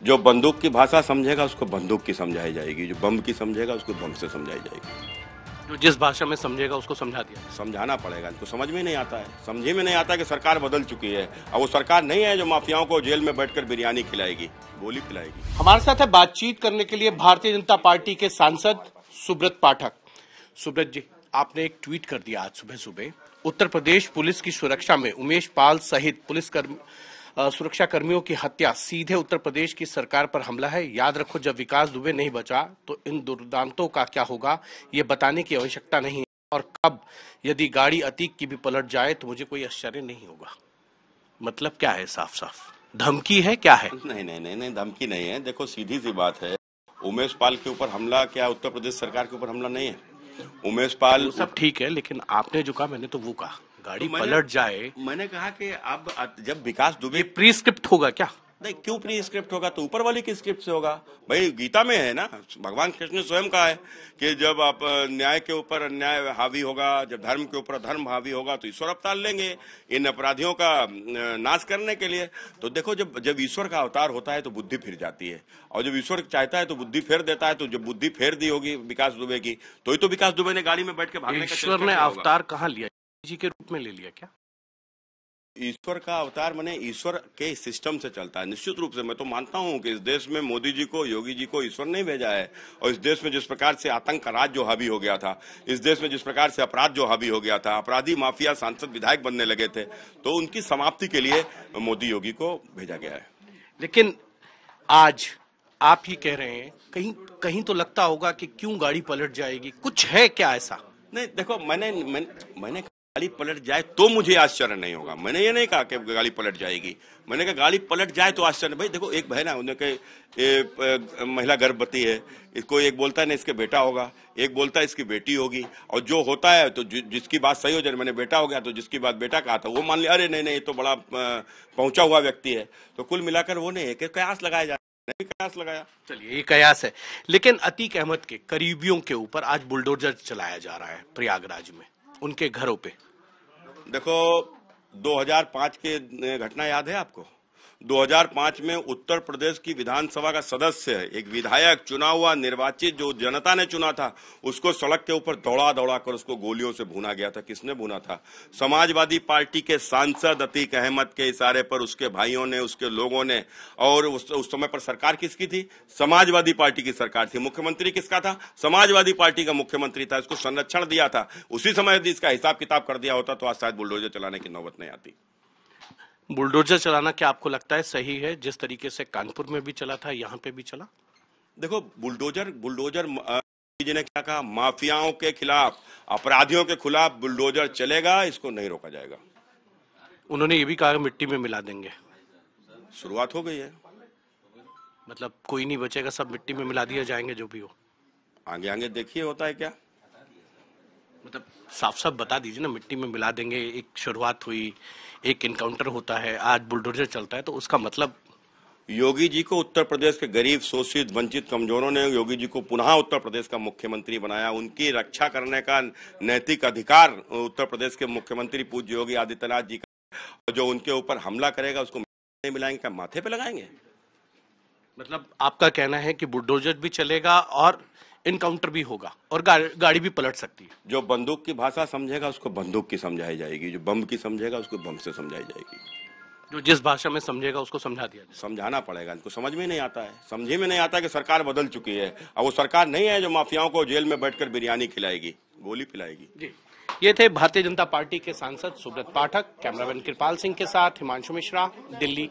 जो बंदूक की भाषा समझेगा उसको बंदूक की समझाई जाएगी, जो बम की समझेगा उसको बम से समझाई जाएगी। जो जिस भाषा में समझेगा उसको समझा दिया। समझाना पड़ेगा, इनको समझ में नहीं आता है, समझे में नहीं आता कि सरकार बदल चुकी है। अब वो सरकार नहीं है जो माफियाओं को जेल में बैठकर बिरयानी खिलाएगी, गोली पिलाएगी। हमारे साथ है बातचीत करने के लिए भारतीय जनता पार्टी के सांसद सुब्रत पाठक। सुब्रत जी, आपने एक ट्वीट कर दिया आज सुबह सुबह, उत्तर प्रदेश पुलिस की सुरक्षा में उमेश पाल सहित सुरक्षा कर्मियों की हत्या सीधे उत्तर प्रदेश की सरकार पर हमला है। याद रखो, जब विकास दुबे नहीं बचा तो इन दुर्दांतों का क्या होगा ये बताने की आवश्यकता नहीं है, और कब यदि गाड़ी अतीक की भी पलट जाए तो मुझे कोई आश्चर्य नहीं होगा। मतलब क्या है? साफ साफ धमकी है, क्या है? नहीं, धमकी नहीं है। देखो, सीधी सी बात है, उमेश पाल के ऊपर हमला क्या उत्तर प्रदेश सरकार के ऊपर हमला नहीं है? उमेश पाल वो सब ठीक है, लेकिन आपने जो कहा मैंने तो वो कहा, गाड़ी पलट जाए। मैंने कहा कि अब जब विकास दुबे प्रीस्क्रिप्ट होगा क्या? नहीं, क्यों प्री स्क्रिप्ट होगा? तो ऊपर वाले की स्क्रिप्ट से होगा भाई। गीता में है ना, भगवान कृष्ण ने स्वयं कहा है कि जब आप न्याय के ऊपर अन्याय हावी होगा, जब धर्म के ऊपर धर्म हावी होगा तो ईश्वर अवतार लेंगे इन अपराधियों का नाश करने के लिए। तो देखो, जब ईश्वर का अवतार होता है तो बुद्धि फिर जाती है, और जब ईश्वर चाहता है तो बुद्धि फेर देता है। तो जब बुद्धि फेर दी होगी विकास दुबे की, तो ही तो विकास दुबे ने गाड़ी में बैठ के भागने का ईश्वर ने अवतार कहाँ लिया? जी के रूप में ले लिया क्या? ईश्वर का अवतार माने ईश्वर के सिस्टम से चलता है। निश्चित रूप से मैं तो मानता हूं कि इस देश में मोदी जी को, योगी जी को ईश्वर नहीं भेजा है। और इस देश में जिस प्रकार से आतंक का राज जो हावी हो गया था, इस देश में जिस प्रकार से अपराध जो हावी हो गया था, अपराधी माफिया सांसद विधायक बनने लगे थे, तो उनकी समाप्ति के लिए मोदी योगी को भेजा गया है। लेकिन आज आप ही कह रहे हैं, कहीं कहीं तो लगता होगा कि क्यों गाड़ी पलट जाएगी, कुछ है क्या ऐसा? नहीं, देखो, मैंने गाड़ी पलट जाए तो मुझे आश्चर्य नहीं होगा। मैंने ये नहीं कहा कि गाड़ी पलट जाएगी, मैंने कहा गाड़ी पलट जाए तो आश्चर्य। भाई देखो, एक बहन है, उन्हें कहे महिला गर्भवती है, इसको एक बोलता है ना इसके बेटा होगा, एक बोलता है इसकी बेटी होगी, और जो होता है तो जिसकी बात सही हो जाए, मैंने बेटा हो गया तो जिसकी बात बेटा कहा था वो मान लिया, अरे नहीं ये तो बड़ा पहुंचा हुआ व्यक्ति है। तो कुल मिलाकर वो नहीं है कि कयास लगाया जाए, नहीं कयास लगाया। चलिए, ये कयास है। लेकिन अतीक अहमद के करीबियों के ऊपर आज बुलडोजर चलाया जा रहा है प्रयागराज में, उनके घरों पे। देखो, 2005 के घटना याद है आपको? 2005 में उत्तर प्रदेश की विधानसभा का सदस्य, एक विधायक चुना हुआ, निर्वाचित, जो जनता ने चुना था, उसको सड़क के ऊपर दौड़ा कर उसको गोलियों से भूना गया था। किसने भूना था? समाजवादी पार्टी के सांसद अतीक अहमद के इशारे पर उसके भाइयों ने, उसके लोगों ने। और उस समय पर सरकार किसकी थी? समाजवादी पार्टी की सरकार थी। मुख्यमंत्री किसका था? समाजवादी पार्टी का मुख्यमंत्री था। इसको संरक्षण दिया था। उसी समय यदि इसका हिसाब किताब कर दिया होता तो आज शायद बुलडोजर चलाने की नौबत नहीं आती। बुलडोजर चलाना क्या आपको लगता है सही है, जिस तरीके से कानपुर में भी चला था, यहाँ पे भी चला? देखो, बुलडोजर जी ने क्या कहा? माफियाओं के खिलाफ, अपराधियों के खिलाफ बुलडोजर चलेगा, इसको नहीं रोका जाएगा। उन्होंने ये भी कहा मिट्टी में मिला देंगे। शुरुआत हो गई है। मतलब कोई नहीं बचेगा, सब मिट्टी में मिला दिया जाएंगे जो भी हो। आगे देखिए होता है क्या। मतलब साफ साफ बता दीजिए ना, मिट्टी में मिला देंगे। एक शुरुआत हुई, एक इनकाउंटर होता है, आज बुलडोजर चलता है, तो उसका मतलब? योगी जी को उत्तर प्रदेश के गरीब, शोषित, वंचित, कमजोरों ने योगी जी को पुनः उत्तर प्रदेश का मुख्यमंत्री बनाया। उनकी रक्षा करने का नैतिक अधिकार उत्तर प्रदेश के मुख्यमंत्री पूज्य योगी आदित्यनाथ जी का। जो उनके ऊपर हमला करेगा उसको नहीं मिलाएंगे, क्या माथे पे लगाएंगे? मतलब आपका कहना है कि बुलडोजर भी चलेगा और इनकाउंटर भी होगा और गाड़ी भी पलट सकती है। जो बंदूक की भाषा समझेगा उसको बंदूक की समझाई जाएगी, जो बम की समझेगा उसको बम से समझाई जाएगी। जो जिस भाषा में समझेगा उसको समझा दिया जाए। समझाना पड़ेगा, इनको समझ में नहीं आता है, समझे में नहीं आता कि सरकार बदल चुकी है। अब वो सरकार नहीं है जो माफियाओं को जेल में बैठकर बिरयानी खिलाएगी, गोली पिलाएगी। जी, ये थे भारतीय जनता पार्टी के सांसद सुब्रत पाठक। कैमरामैन कृपाल सिंह के साथ हिमांशु मिश्रा, दिल्ली।